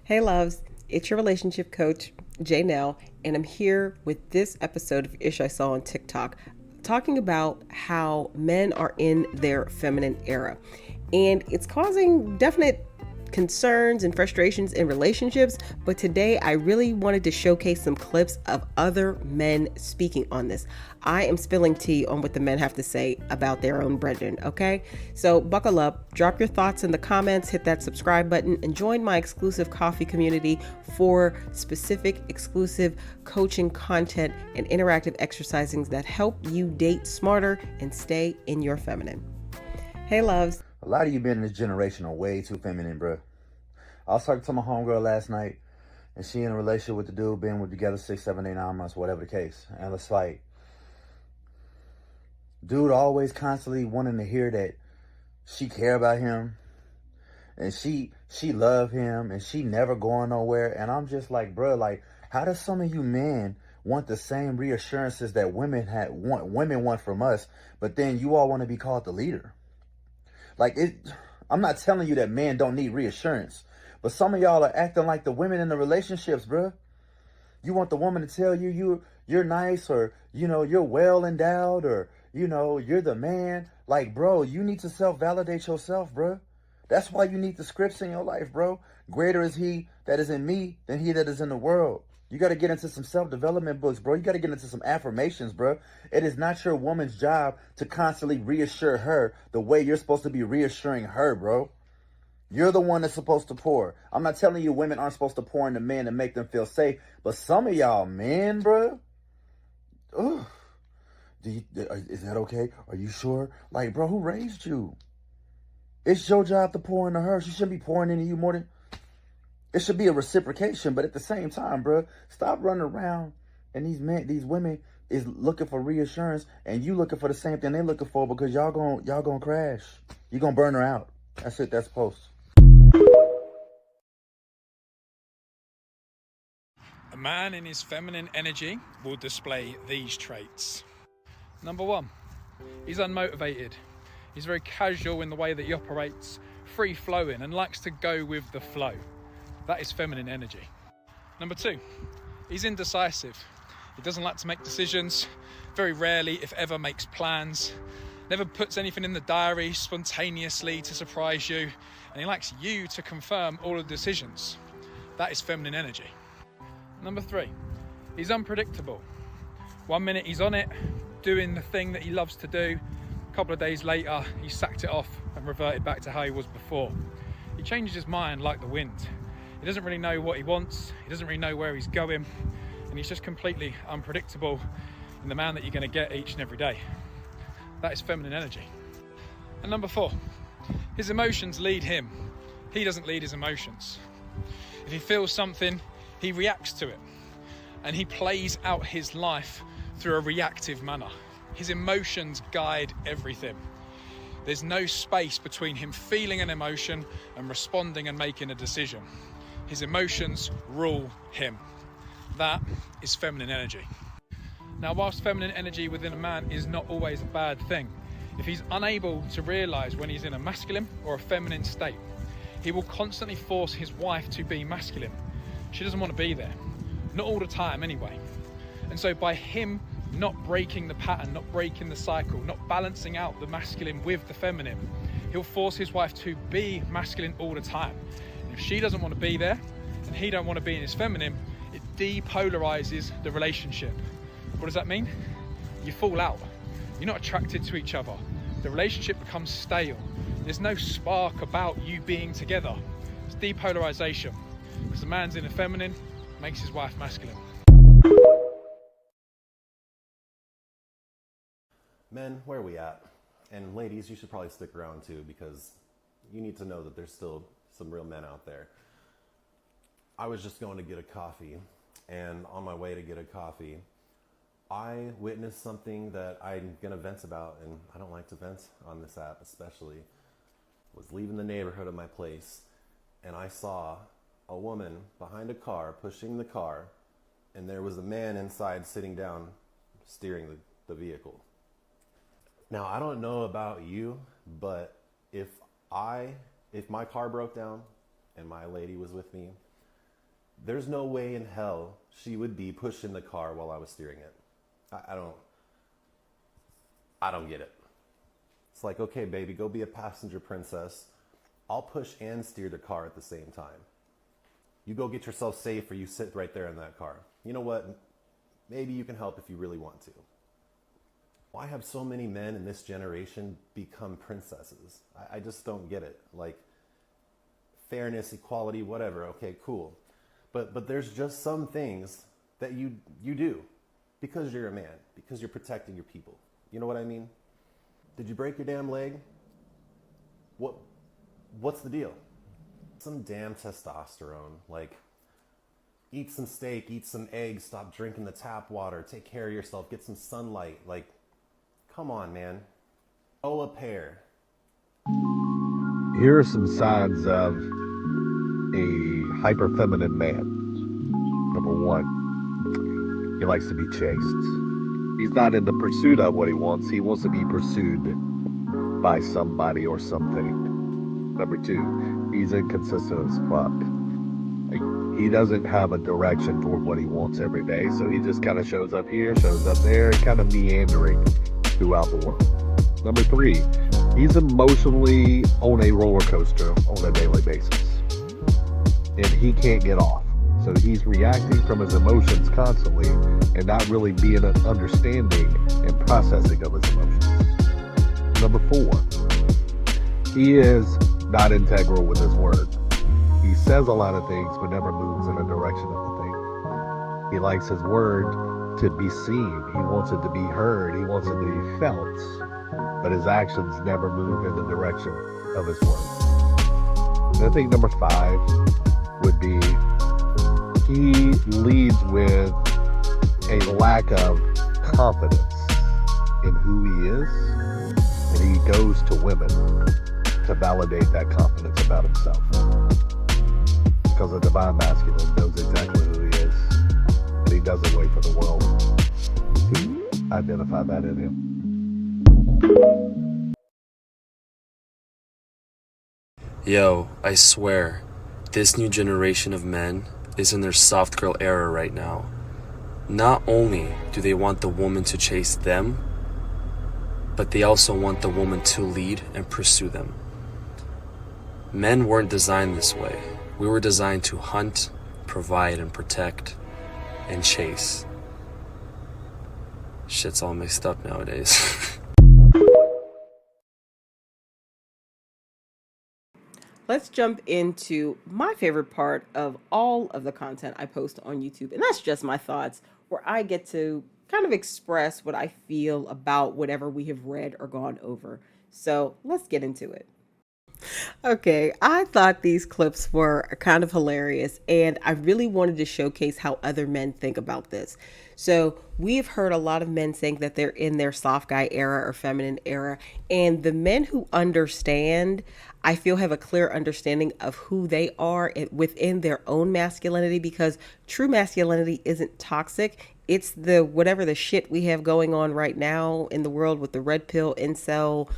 Hey, loves, it's your relationship coach, Janelle, and I'm here with this episode of Ish I Saw on TikTok, talking about how men are in their feminine era. And it's causing definite concerns and frustrations in relationships, but today I really wanted to showcase some clips of other men speaking on this. I am spilling tea on what the men have to say about their own brethren, okay? So buckle up, drop your thoughts in the comments, hit that subscribe button, and join my exclusive coffee community for specific exclusive coaching content and interactive exercisings that help you date smarter and stay in your feminine. Hey, loves. A lot of you men in this generation are way too feminine, bro. I was talking to my homegirl last night, and she in a relationship with the dude, been with together 6, 7, 8, 9 months, whatever the case. And it's like, dude always constantly wanting to hear that she care about him, and she love him, and she never going nowhere. And I'm just like, bro, like, how does some of you men want the same reassurances that women want from us, but then you all want to be called the leader? Like, I'm not telling you that men don't need reassurance, but some of y'all are acting like the women in the relationships, bruh. You want the woman to tell you you're nice, or, you're well endowed, or, you're the man. Like, bro, you need to self-validate yourself, bruh. That's why you need the scripts in your life, bro. Greater is he that is in me than he that is in the world. You got to get into some self-development books, bro. You got to get into some affirmations, bro. It is not your woman's job to constantly reassure her the way you're supposed to be reassuring her, bro. You're the one that's supposed to pour. I'm not telling you women aren't supposed to pour into men and make them feel safe, but some of y'all men, bro, ugh, is that okay? Are you sure? Like, bro, who raised you? It's your job to pour into her. She shouldn't be pouring into you more than... It should be a reciprocation, but at the same time, bro, stop running around and these women is looking for reassurance, and you looking for the same thing they looking for, because y'all gonna crash. You gonna burn her out. That's it. That's post. A man in his feminine energy will display these traits. Number one, he's unmotivated. He's very casual in the way that he operates, free-flowing, and likes to go with the flow. That is feminine energy. Number two, he's indecisive. He doesn't like to make decisions, very rarely, if ever, makes plans, never puts anything in the diary spontaneously to surprise you, and he likes you to confirm all of the decisions. That is feminine energy. Number three, he's unpredictable. 1 minute he's on it, doing the thing that he loves to do. A couple of days later, he sacked it off and reverted back to how he was before. He changes his mind like the wind. He doesn't really know what he wants. He doesn't really know where he's going. And he's just completely unpredictable in the man that you're going to get each and every day. That is feminine energy. And number four, his emotions lead him. He doesn't lead his emotions. If he feels something, he reacts to it. And he plays out his life through a reactive manner. His emotions guide everything. There's no space between him feeling an emotion and responding and making a decision. His emotions rule him. That is feminine energy. Now, whilst feminine energy within a man is not always a bad thing, if he's unable to realise when he's in a masculine or a feminine state, he will constantly force his wife to be masculine. She doesn't want to be there. Not all the time anyway. And so by him not breaking the pattern, not breaking the cycle, not balancing out the masculine with the feminine, he'll force his wife to be masculine all the time. If she doesn't want to be there and he don't want to be in his feminine, it depolarizes the relationship. What does that mean? You fall out. You're not attracted to each other. The relationship becomes stale. There's no spark about you being together. It's depolarization. Because the man's in the feminine, makes his wife masculine. Men, where are we at? And ladies, you should probably stick around too, because you need to know that there's still some real men out there. I was just going to get a coffee, and on my way to get a coffee, I witnessed something that I'm going to vent about, and I don't like to vent on this app especially. Was leaving the neighborhood of my place, and I saw a woman behind a car pushing the car, and there was a man inside sitting down steering the vehicle. Now, I don't know about you, but if my car broke down and my lady was with me, There's no way in hell she would be pushing the car while I was steering it. I don't get it. It's like, okay, baby, go be a passenger princess. I'll push and steer the car at the same time. You go get yourself safe, or you sit right there in that car. You know what? Maybe you can help if you really want to. Why have so many men in this generation become princesses? I just don't get it. Like, fairness, equality, whatever. Okay, cool. But there's just some things that you do because you're a man, because you're protecting your people. You know what I mean? Did you break your damn leg? What's the deal? Some damn testosterone. Like, eat some steak, eat some eggs, stop drinking the tap water, take care of yourself, get some sunlight. Like, come on, man. Oh, a pair. Here are some signs of a hyper feminine man. Number one, he likes to be chased. He's not in the pursuit of what he wants. He wants to be pursued by somebody or something. Number two, he's inconsistent as fuck. Like, he doesn't have a direction for what he wants every day, so he just kind of shows up here, shows up there, kind of meandering throughout the world. Number three, he's emotionally on a roller coaster on a daily basis, and he can't get off. So he's reacting from his emotions constantly and not really being an understanding and processing of his emotions. Number four, he is not integral with his words. He says a lot of things but never moves in the direction of the thing. He likes his word to be seen. He wants it to be heard. He wants it to be felt. But his actions never move in the direction of his words. And I think number five would be he leads with a lack of confidence in who he is, and he goes to women to validate that confidence about himself. Because the divine masculine knows exactly who he is, and he doesn't wait for the world to identify that in him. Yo, I swear, this new generation of men is in their soft girl era right now. Not only do they want the woman to chase them, but they also want the woman to lead and pursue them. Men weren't designed this way. We were designed to hunt, provide and protect, and chase. Shit's all mixed up nowadays. Let's jump into my favorite part of all of the content I post on YouTube, and that's just my thoughts, where I get to kind of express what I feel about whatever we have read or gone over. So let's get into it. Okay, I thought these clips were kind of hilarious, and I really wanted to showcase how other men think about this. So we've heard a lot of men saying that they're in their soft guy era or feminine era, and the men who understand, I feel, have a clear understanding of who they are within their own masculinity, because true masculinity isn't toxic. It's the whatever the shit we have going on right now in the world with the red pill, incel,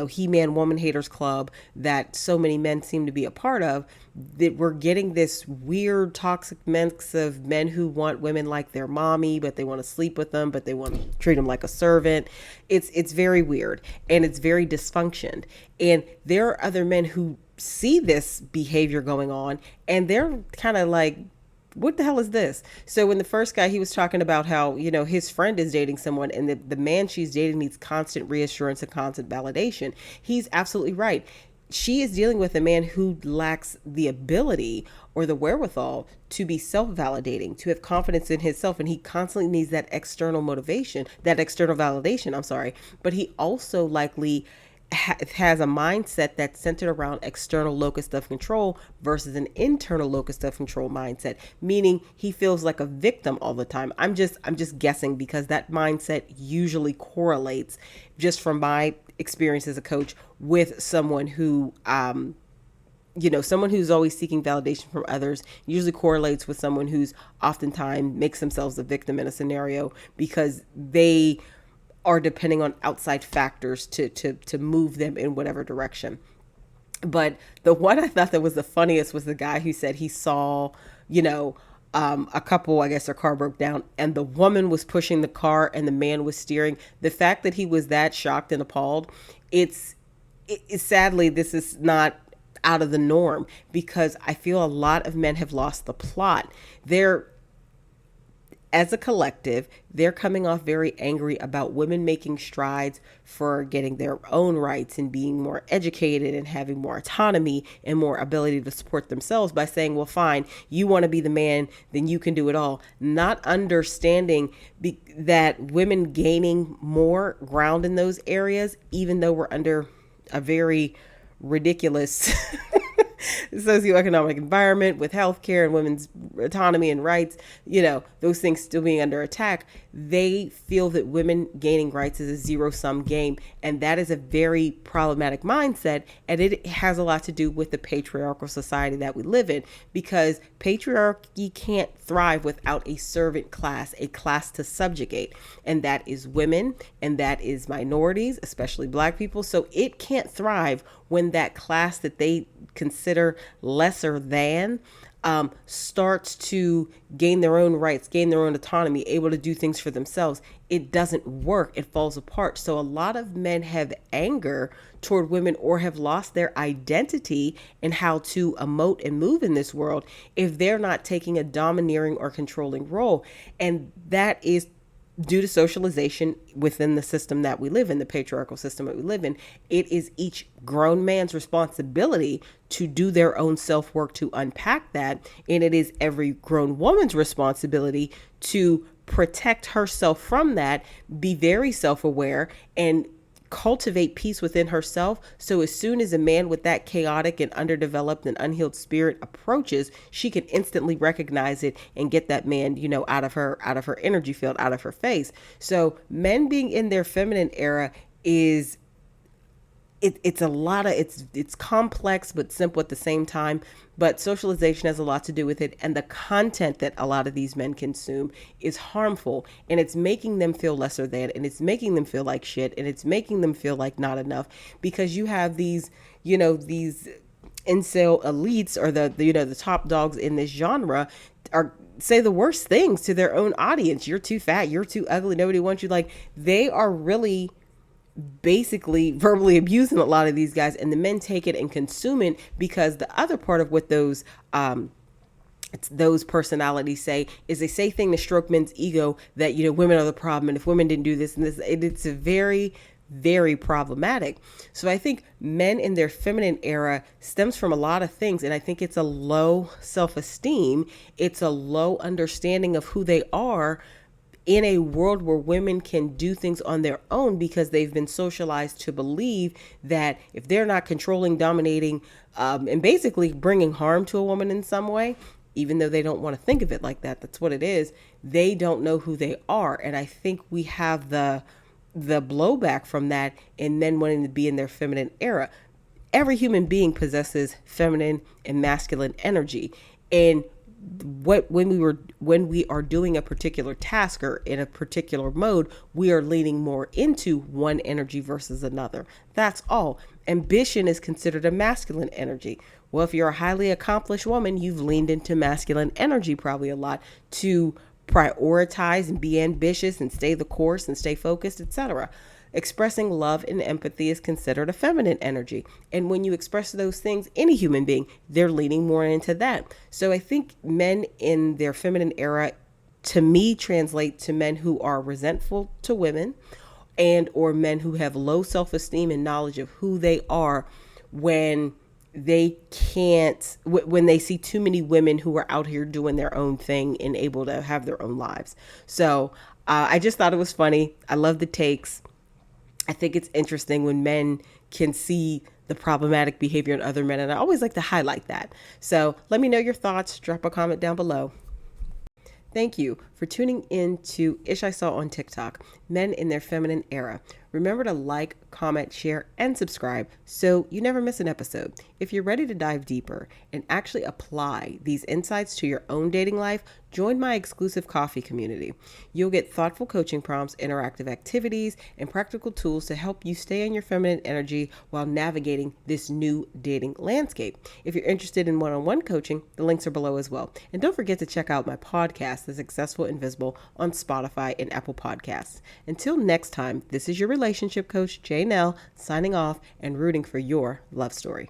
He-Man Woman Haters Club that so many men seem to be a part of, that we're getting this weird toxic mix of men who want women like their mommy, but they want to sleep with them, but they want to treat them like a servant. It's very weird, and it's very dysfunctioned. And there are other men who see this behavior going on, and they're kind of like, what the hell is this? So when the first guy, he was talking about how, his friend is dating someone, and the man she's dating needs constant reassurance and constant validation. He's absolutely right. She is dealing with a man who lacks the ability or the wherewithal to be self-validating, to have confidence in himself. And he constantly needs that external motivation, that external validation, but he also likely has a mindset that's centered around external locus of control versus an internal locus of control mindset, meaning he feels like a victim all the time. I'm just guessing, because that mindset usually correlates, just from my experience as a coach, with someone who someone who's always seeking validation from others usually correlates with someone who's oftentimes makes themselves a victim in a scenario, because they are depending on outside factors to move them in whatever direction. But the one I thought that was the funniest was the guy who said he saw, you know, a couple, I guess their car broke down and the woman was pushing the car and the man was steering. The fact that he was that shocked and appalled, sadly, this is not out of the norm, because I feel a lot of men have lost the plot. They're, as a collective, they're coming off very angry about women making strides for getting their own rights and being more educated and having more autonomy and more ability to support themselves, by saying, well, fine, you want to be the man, then you can do it all. Not understanding that women gaining more ground in those areas, even though we're under a very ridiculous socioeconomic environment with healthcare and women's autonomy and rights, those things still being under attack, they feel that women gaining rights is a zero-sum game. And that is a very problematic mindset. And it has a lot to do with the patriarchal society that we live in, because patriarchy can't thrive without a servant class, a class to subjugate. And that is women, and that is minorities, especially Black people. So it can't thrive when that class that they consider lesser than starts to gain their own rights, gain their own autonomy, able to do things for themselves. It doesn't work. It falls apart. So a lot of men have anger toward women, or have lost their identity in how to emote and move in this world if they're not taking a domineering or controlling role. And that is due to socialization within the system that we live in, the patriarchal system that we live in. It is each grown man's responsibility to do their own self-work to unpack that. And it is every grown woman's responsibility to protect herself from that, be very self-aware, and cultivate peace within herself. So as soon as a man with that chaotic and underdeveloped and unhealed spirit approaches, she can instantly recognize it and get that man, out of her energy field, out of her face. So men being in their feminine era is, it's a lot of, it's complex but simple at the same time. But socialization has a lot to do with it, and the content that a lot of these men consume is harmful, and it's making them feel lesser than, and it's making them feel like shit, and it's making them feel like not enough, because you have these these incel elites, or the top dogs in this genre, are say the worst things to their own audience. You're too fat, you're too ugly, nobody wants you. Like, they are really basically verbally abusing a lot of these guys, and the men take it and consume it, because the other part of what those personalities say is they say things to stroke men's ego, that women are the problem, and if women didn't do this and this, it's a very, very problematic. So I think men in their feminine era stems from a lot of things, and I think it's a low self-esteem, it's a low understanding of who they are in a world where women can do things on their own, because they've been socialized to believe that if they're not controlling, dominating, and basically bringing harm to a woman in some way, even though they don't want to think of it like that, that's what it is, they don't know who they are. And I think we have the blowback from that, and men wanting to be in their feminine era. Every human being possesses feminine and masculine energy. And when we are doing a particular task or in a particular mode, we are leaning more into one energy versus another. That's all. Ambition is considered a masculine energy. Well, if you're a highly accomplished woman, you've leaned into masculine energy probably a lot to prioritize and be ambitious and stay the course and stay focused, etc. Expressing love and empathy is considered a feminine energy. And when you express those things, any human being, they're leaning more into that. So I think men in their feminine era, to me, translate to men who are resentful to women, and or men who have low self-esteem and knowledge of who they are, when they see too many women who are out here doing their own thing and able to have their own lives. So I just thought it was funny. I love the takes. I think it's interesting when men can see the problematic behavior in other men, and I always like to highlight that. So let me know your thoughts. Drop a comment down below. Thank you for tuning in to Ish I Saw on TikTok, Men in Their Feminine Era. Remember to like, comment, share, and subscribe so you never miss an episode. If you're ready to dive deeper and actually apply these insights to your own dating life, join my exclusive coffee community. You'll get thoughtful coaching prompts, interactive activities, and practical tools to help you stay in your feminine energy while navigating this new dating landscape. If you're interested in one-on-one coaching, the links are below as well. And don't forget to check out my podcast, The Successful Invisible, on Spotify and Apple Podcasts. Until next time, this is your relationship coach, Jay Nell, signing off and rooting for your love story.